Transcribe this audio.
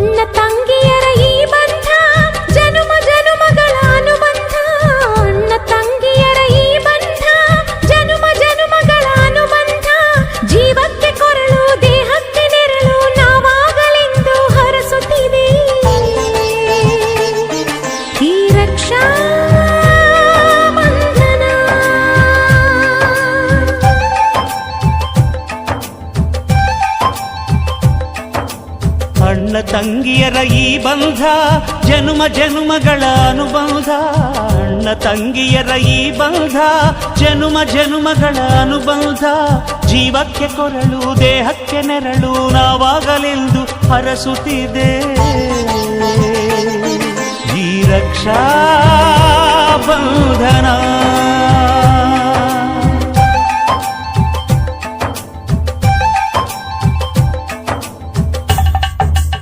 ಅಣ್ಣ ತಂಗಿಯರ ಈ ಬಂಧ ಜನುಮ ಜನುಮಗಳ ಅನುಬಂಧ. ಅಣ್ಣ ತಂಗಿಯರ ಈ ಬಂಧ ಜನುಮ ಜನುಮಗಳ ಅನುಬಂಧ. ಜೀವಕ್ಕೆ ಕೊರಳು ದೇಹಕ್ಕೆ ನೆರಳು ನಾವಾಗಲೆಂದು ಹರಸುತ್ತಿದೆ ಈ ರಕ್ಷಾ ಅಣ್ಣ ತಂಗಿಯರ ಈ ಬಂಧ ಜನುಮ ಜನುಮಗಳ ಅನುಬಂಧ. ಅಣ್ಣ ತಂಗಿಯರ ಈ ಬಂಧ ಜನುಮ ಜನುಮಗಳ ಅನುಬಂಧ. ಜೀವಕ್ಕೆ ಕೊರಳು ದೇಹಕ್ಕೆ ನೆರಳು ನಾವಾಗಲೆಂದು ಹರಸುತ್ತಿದೆ ಈ ರಕ್ಷಾ ಬಂಧನ.